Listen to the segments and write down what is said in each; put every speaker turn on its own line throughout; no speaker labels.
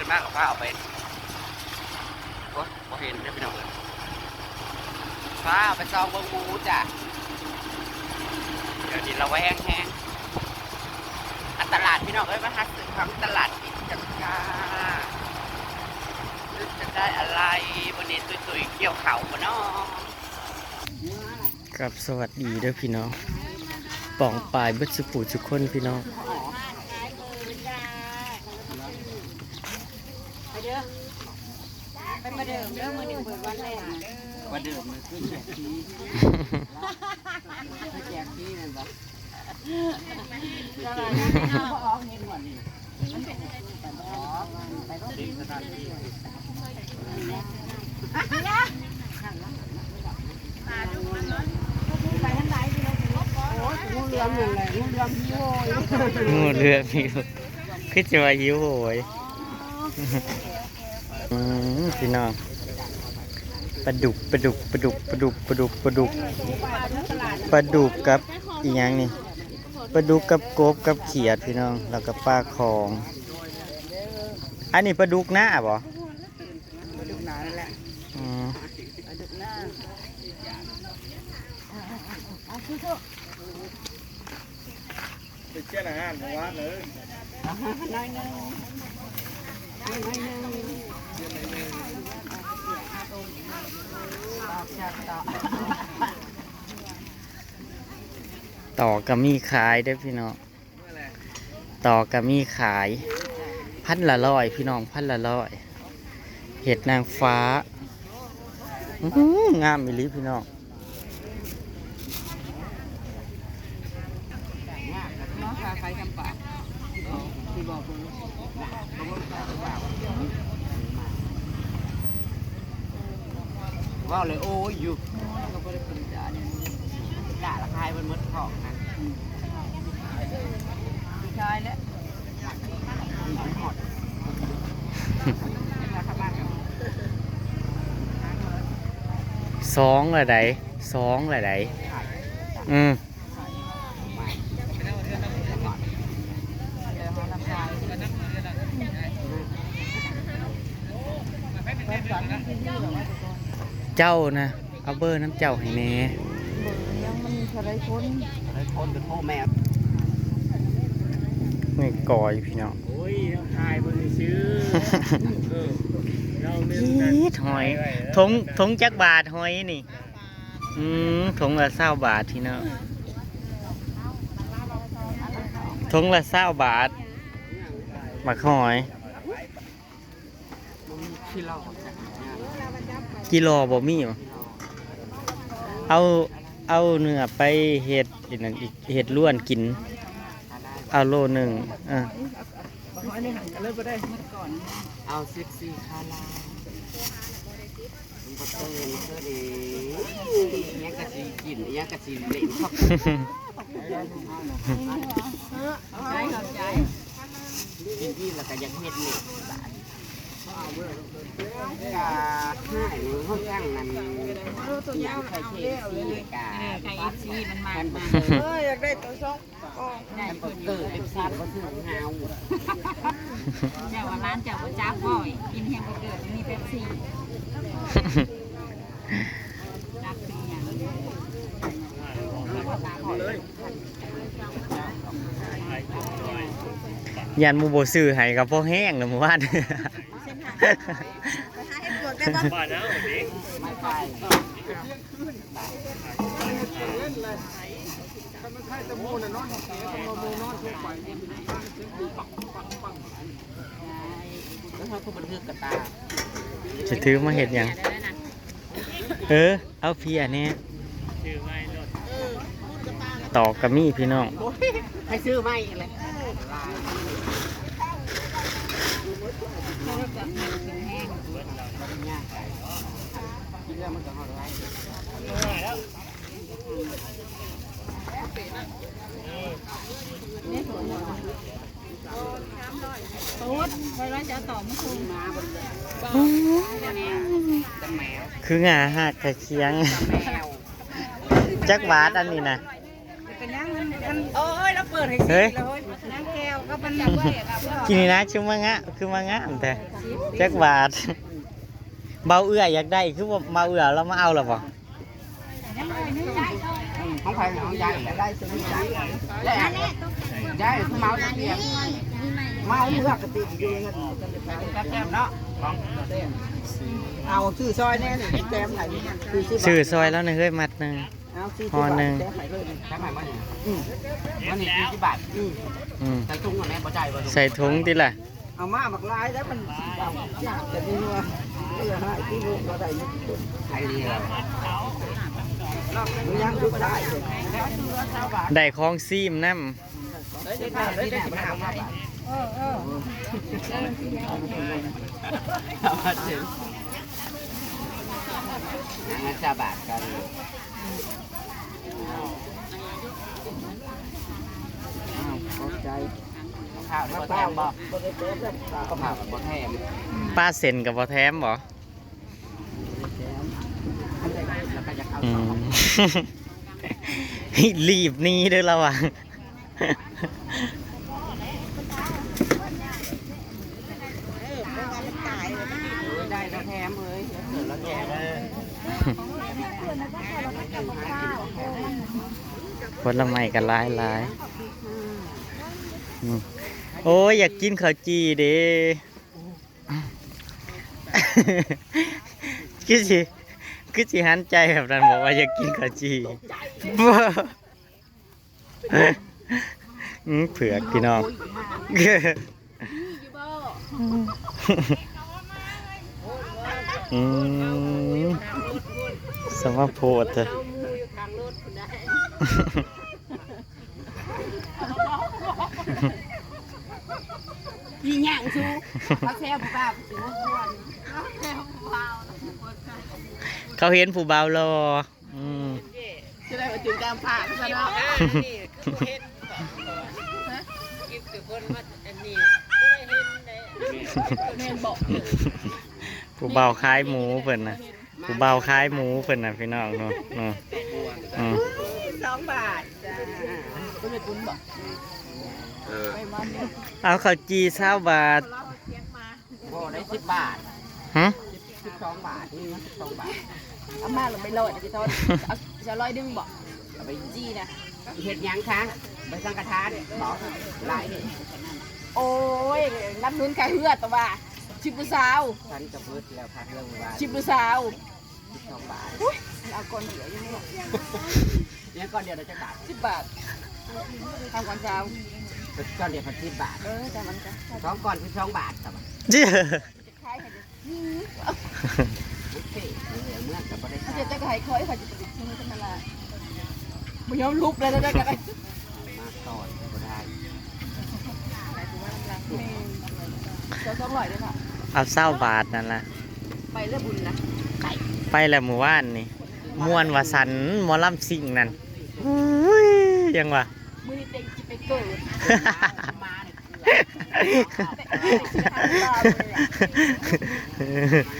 มากกับฟ้าเอาไปโอ๊ยพอเห็นได้พี่น้องเลยฟ้าเอาไปซองเบิ้งหมูจ้ะเดี๋ยวนี้เราแวงแห้งอันตลาดพี่น้องเอ้ยมาหาซื้อของตลาดอีกจังจ้าจะได้อะไรวันนี้ตุยๆเกี่ยวเข่าปะเนาะครับสวัสดีเด้อพี่น้องป่องปลายเบิดสุปูทุกคนพี่น้อง
ไปประเดิมเรื่องมือหนึ่งเปิดวันเลยค่ะ
ประเดิมมันขึ้นแจกที่แจกที่นั่นปะ
จะอะไรนะเขาออกเงินหมดเลยไปต้องดิ้นสถานที่ไปทั้งไหนพี่น้องโอ้ยงูเหลือมอย่างไรงูเหลือมหิว
งูเรือหิวขึ้นจะมาหิวโหยพี่น้องปลาดุกกับอีกอย่างนี่ปลาดุกกับกบกับเขียดพี่น้องแล้วก็ปลาของอันนี้ปลาดุกหน้าบ่
ปลาดุกหนานั่นแหละปลาดุกหน้า
ติดเจ้าหน้าหมู่บ้านเลย
น้อยนึง
ต่อก็มีขายได้พี่น้องต่อก็มีขาย1,100พี่น้อง1,100เห็ดนางฟ้างามอีหลีพี่น้อง
น้องขาใครทำปากที่บอกคุณ
ว้าวเลยโอ้ยอยู่ก็ไม่ได้เป็นด่าละคายมันมดของนะ
ชายแล้ว
สองละไดเจ้านะเอาเบอร์น้ำเจ้าให้แน่
ยังมันทะเลคน
เป็นพ่อแม่นี่ก่อยพี่น้อง
โอ้ยถ่ายบนชื่อเราเล่นกัน
หอยทงจักบาทหอยนี่ทงละ20 บาทที่เนาะทงละ20 บาทหมักหอยกิโลบ่มีวะเอาเนื้อไปเห็ดอีกนั่นอีกเห็ดล้วนกินเอาโลหนึ่งเอา14คาราบัตเตอร์เสื้อดียังกะสีกินยังกะสีเล่นครับ
ใจ
กินที่แล้วก็ยังเห็ดเล็กกาให้ห้องย่างนั่นย่างไข่เค็มกา
ไก่ชีมันมา
อยากได้ตัวช่อง
แฮมเบอร์เกอร์เป็นซาบะถึงเงา
เจ้าว่าร้านเจ้าว่าจ้าพ่อยกินแฮมเบอร์เกอร์มีเป๊ปซี่รักเป็นอย่าง
ยันมูโบซื้อให้กับพวกแห้งเลยหมู่บ้าน
บ้านนะเด็ก
ไม่ไปแล้วเขาก็บันทึกกระตาจะถือมาเห็ดยังเอาเพียเนี่ยต่อกระมี่พี่น้องให้ซื้อไม่เลยกินแล้วมันจะหอดไร
ตูดไปว่าจะต่อมะคุงมา
คืองาหักกระเคียงจักบาทอันนี้นะ
เป็นยังมันโอ้ยเราเปิดให้สิเลยน้ำแก้ว ก็เป็นจับไว้ครับ
กินนี่นะชื่อมางะคือมางะแต่จักบาทเบาเอื้ออยากได้คือว่าเบาเอื้อเรามาเอาหรอปะ
không phải không dạy là đây sẽ đi dạy dạy không máu dạy tiền máu mưa cái tiền gì cái kem đóเอาชื่อซอยแน่นี่แกมไหน
ชื่อซอยแล้วนะเฮ้ยมัดหนึง
แกมไหนมาเนี่ยมันนี่กี่บาท ใส่ถุงก่อนแม่บ่ใจบ่
ใส่ถุงติล่ะ
เอามาหมักลายแล้วมันยากแต่นี่ว่าไม่อยากให้ที่ลูกบ่ได้ไอ้นี่ล่ะยังดูได้
ได้ของซีมน้
งั้นจะบาทกันขอบใจข้าวบ่แถมบ่ข้าวบ่แถม
ำป้าเซ็นกับบ่แถมบ่
แล้วก็จะเข้า
อื
ต่อ
ม รีบหนี้เด้อเราอ่ะ
ได้แล้วแถมเอ้ยเดี๋ยวแล้วแถม
ผลไม้กันหลายหลายอืมโอ้ยอยากกินข้าวจีเด้ คือสิหันใจแบบนั้นบอกว่าอยากกินข้าวจีบ่เผือกพี่น้อง อืมสมโพธเถอะ
มีหยังชูเขาแซ่บบ้าสิว่าควรแซ่บบ้า
เขาเห็นผู้เบารออืม
จะได้มาถึงการผ่านซะเนาะ แม่นบอก
ผู้เบาคล้ายหมูเพิ่นนะผู้เบาคล้ายหมูเพิ่นนะพี่น้องเนาะอืม
2 บาทจ้าก็จะปุ้นบอกไปมันเนี่ย
เอาข้าวจี20 บาท
โอ้ได้10 บาท
ฮะ
12 บาทนี่มัน12 บาท
เอามาลงไปโหลดพี่ต้นเอาจะร้อยดึงบอก
เอาไป
จีนะ
เฮ็ดหยังค้างไปสังกทานบอกลายนี่
โอ้ยรับนุ้นไก่เหือดตัวว่าชิบุสาว
ฉันจะเบิดแล้วพักเรื่องว่า
ชิบุสาว
12 บาท
เอาก่อนเดี๋ยวยังไม่หรอก
เนี่ยก้อนเดียวเราจะบาท
10 บาททำก่อนเช้า
ก้อนเดียวพัน10 บาท
แต่มันจะ
2 ก้อนคือ2 บาทแต่ว่า
เจ้อ
คล้ายกัน
โอเคเมื่อกับบ่ได้
ถ้า
ค่า
จะไข่คอยเขาจะไปทิ้งกันมาละไม่ยอมลุกเลยนะได้กัน
มาต่อยบ่ได้
จะต้องลอยด้วยค่ะ
เอา20 บาทนั่นล่ะ
ไปเรื่องบุญนะ
ไปแล้วหมู่บ้านนี่ม่วนว่าสันหมอลำซิ่งนั่นอุ้ยยังวะ
มือนี่เต็งจิไปเกิดมา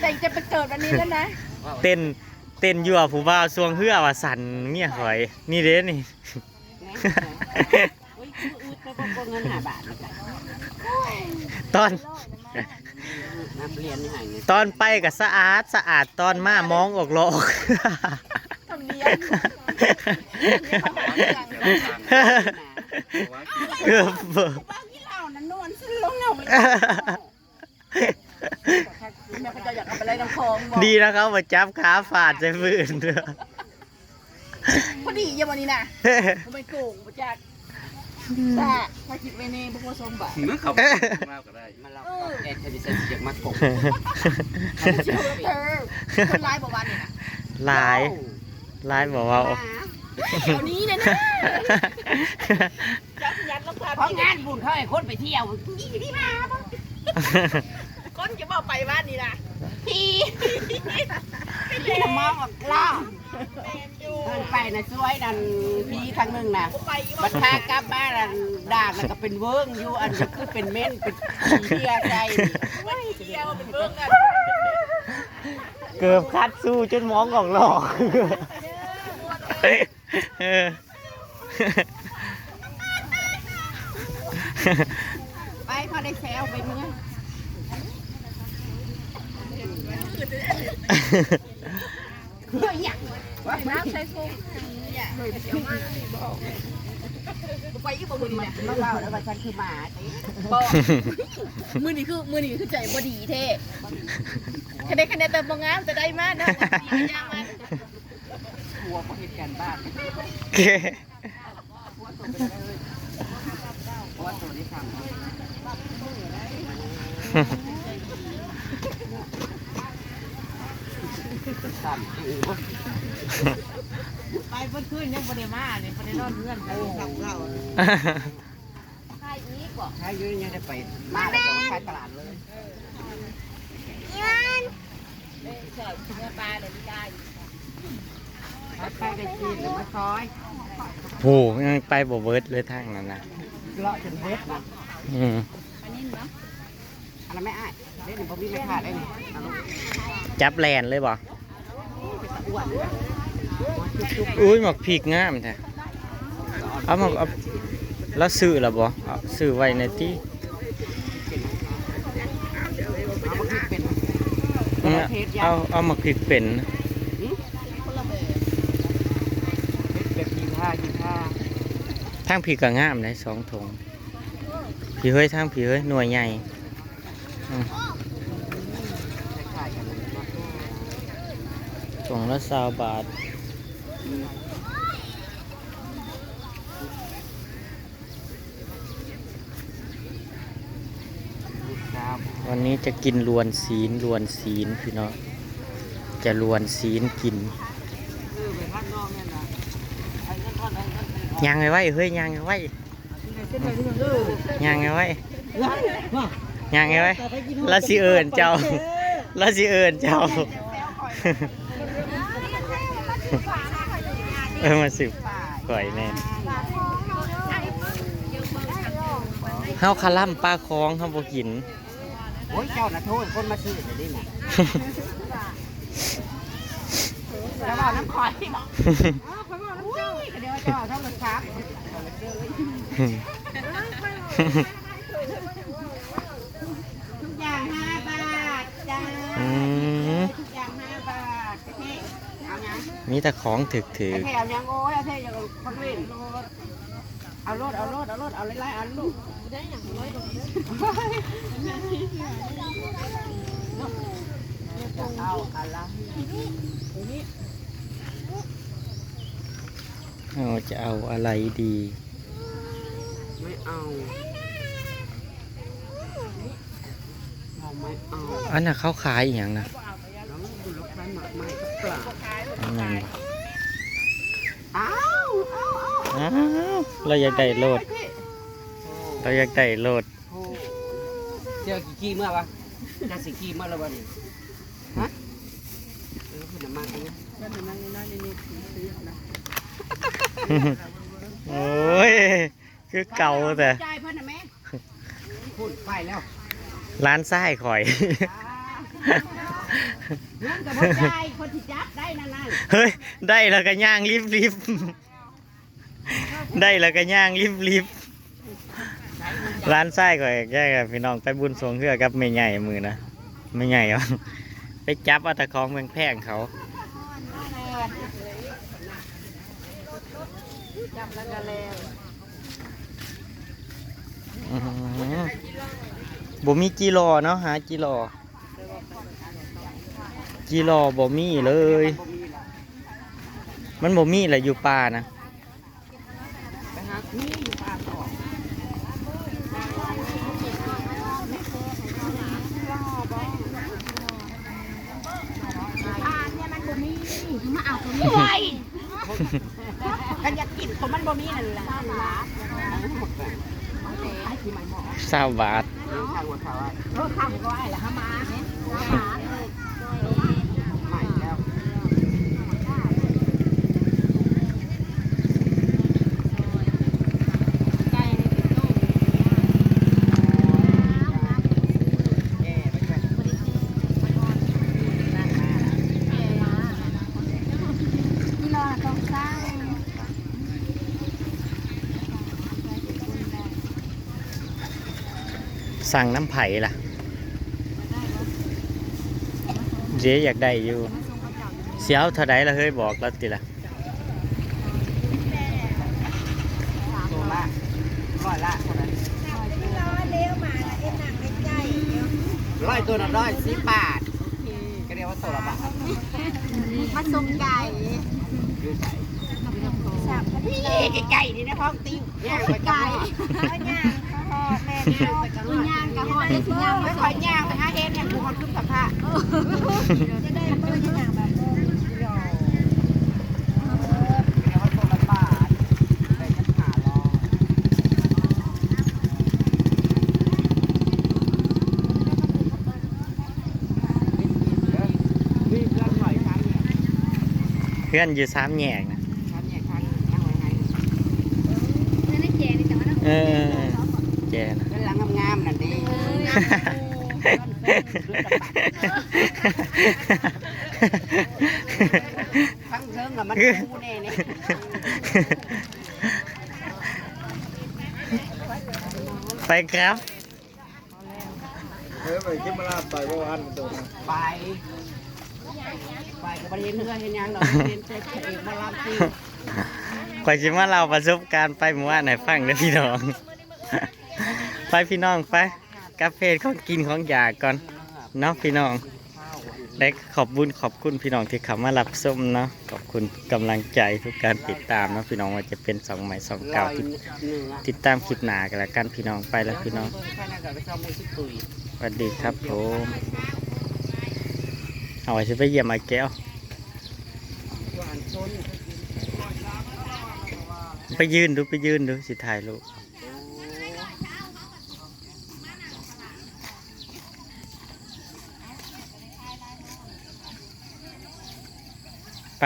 เต็งจะไปเกิดวันนี้แล้วนะ
เต้นยั่วผู้บ่าวสวงเฮือว่าสันเมียข่อย นี่เด้นี่
ก็เงิน5 บาท
ตอน
น้ำเรียนนี่ให้
ตอนไปก็สะอาดตอนมามองออกลอก
ทำเนียม
เกือบเบิก
บ้านที่เรานั้นนวลซึ่งลงเงาแม่เขาจะอยากเอาไปไล่น้ำคลองบอก
ดีนะครับมาจับขาฝาดใจมือเด้อ
พอดีเยี่ยมวันนี้นะผมไปโกงประจักษ์แต่ถ้าคิดไว้ในพวกสมบัติ
เมื่อเขามาก็ได้
มาเราแอนเทนิสอยากมากบ
เชื่อเธอคนร้ายบอกว่านี่นะ
ลายบอกว่า
เดี๋ยวนี้เลยนะยัดลงทาง
เพราะงานบุญเขาให้คนไปเที่ยวนี่มา
ก้นจะบอกไปบ้านนี่นะพี่
พี่มองออกล่าไปนะช่วยนั่นพี่ครั้งหนึ่งนะบัดคากลับบ้านนั่นด่างแล้วก็เป็นเวิ้งอยู่อันนี้คือเป็นเม่นเป็นเหี้ยใจ
ว่าเที่ยวเป็นเบิ้งกัน
เกือบคัดสู้จนมองออกหลอก
พอได้แซวไปเมื่อเพื่ออยากว่าน้ำใส่กุ้งเลยไปเที่ยวมาบอกไปอีกบ่มือนี่นะเล่าแล้วว่าฉันคือหมาบอกมือนี่คือใจบ่ดีเท่คะแนนเติมบ่งามจะได้มากนะดีจังมันหัวบ่เฮ็ดการบ้านเพราะว่าตัวนี้ทำสั่นไปเพิ่นขึ้นยังบ่ได้มาเนี่ยบ่ได้นอนเพื่อนไปขับเราใช่อีกบ่ใช่ยืนยังได้ไปมาแล้วก็ไปตลาดเลยยันชอบกินปลาเดี๋ยวได้ไปได้กินหรือมาซอย
โหยังไปบ่เบิดเลยทางนั้นนะ
เลาะจนเบิดนะ อันนี้เนาะอะไรไม่อ้ายเล่นผมมีไม่ขาดได้นี่
จับแลนเลยบ่อุ้ยหมกพริกงามแท้เอาหมกเอาแล้วซื้อแล้วบ่เอาซื้อไว้ในที่เอาหมกพริกเป็นทางพริกก็งามเลย2 ถุงพี่เฮ้ยทางพี่เฮ้ยหน่วยใหญ่ถุงละ20 บาทวันนี้จะกินลวนศีลพี่น้องจะลวนศีลกินยังไงไว้เฮ้ยยังไงไว้ยังไงไว้ยังไงไว้ลาสิเอิญเจ้าลาสิเอิญเจ้ามาสิก่อยแน่เฮาคาล่ำปลาคองเฮาบ่กิน
โอ้ยเจ้าน่ะโทษคนมาซื้อแต่นี่น่ะแล้วบอกน้ำข่อยบอกเดี๋ยวเจ้าเท่ากับช้างทุกอย่าง5 บาทจ้าทุกอย่าง5 บาทเท่เอาไง
มีแต่ของถึก
เท่เอายังโอ้ยเท่ยังคนเว้นเอารถเอาไล่ๆเอาลูกได้อย่างน้อยตรงนี้เอาอะไร
จะเอาอะไรดี
ไม่เอาไม่เอา
อันน่ะเขาขายอย่างนะ
อ้าว
เราอยากได้โลดเ
จอกี่เมื่อวะจะสิกี่เมื่อแล้ววะนี่ฮะคุณน้ำมันเนี่ยน้ำมันน้อยนิดนะ
โอ้ยคือเก่าแต่
ใจเพิ่นน่ะแม่พูดไปแล้ว
ร้านไส้ข่อย
เงินกับบ่ใจคนที่จับได้นั่น
เฮ้ยได้แล้วก็ย่างรีบได้แล้วก็ย่างรีบร้านไส้ข่อยแย่กับพี่น้องไปบุญสงเพื่อกับไม่ใหญ่มือนะไม่ใหญ่หรอไปจับเอาตะของแพงเขา
จับแล้วก็แล้ว
บ่มีจิรอเนาะหาจิรอบ่มีเลยมันบ่มีแหละอยู่ป่านะ
ไปหามีอยู่ป่าต่อเนี่ยมันบ่มีมาเอาตัวนี้ไว้กันอยากกินของมันบ่มีนั่นแหละ
20 บาท
ข้าวก็ไอ้ละมาใหม่แล้ว
สั่งน้ำไผ่ล่ะเจ๊อยากได้อยู่เสียวเท่าใดละเฮ้ยบอกแล้วติล่ะ
ตัวละร้อยละเท่านั้นร้อยตัวละ110 บาทก็เรียกว่าตัวละบาท
มาส่งไก่
อยู่ใส่
สับกันที่
นี่ไก่นี่นะพ่อติ้วย่างไปไก่
ข้าวย่างข้าวหอมแม่ข้าวย่างข้าวหอมได้สิย่าง
ไม่ค่อยย่างไปหาเฮ็ดเนี่ยกูคนขึ้นกับผ้า
จะได้เปิ้ลย่างแบบโอ้ย
เรียกว่าตัวละบาทได้กันหาลองมีเรื่องหน่อยครับ
เพื่อนอยู่3แยกนะ
ครับเนี่ยครับย่างไว้ให้
นั่นแกนี่แต่ว่า
เออแจนะ
เป็นหลังงามๆนั่นดิทั้งเชิงกับมันกูแน่เนี่ย
ไปครับ
ไปคิดมาลาไปว่าวันตัวนะ
ไปกับประเด็นเรือเห็นยังเราเห็นแต่เอกมารับที่
ก่อนจะมาเราประสบการณ์ไปเมื่อวานให้ฟังเด้อพี่น้อง ไปพี่น้องไปกาแฟของกินของอยากก่อนเนาะพี่น้องได้ขอบคุณพี่น้องที่เข้ามารับชมเนาะขอบคุณกำลังใจทุกการติดตามเนาะพี่น้องว่าจะเป็น2 ใหม่ 2 เก่าติดตามคลิปหน้ากันละกันพี่น้องไปแล้วพี่น้อง
ข้าน่าจะไปซ่อมมือชิตุย
สวัสดีครับผมเอาไว้จะไปเยี่ยมไอ้แก้ว
หวานชน
ไปยืนดูสิถ่ายรูปไป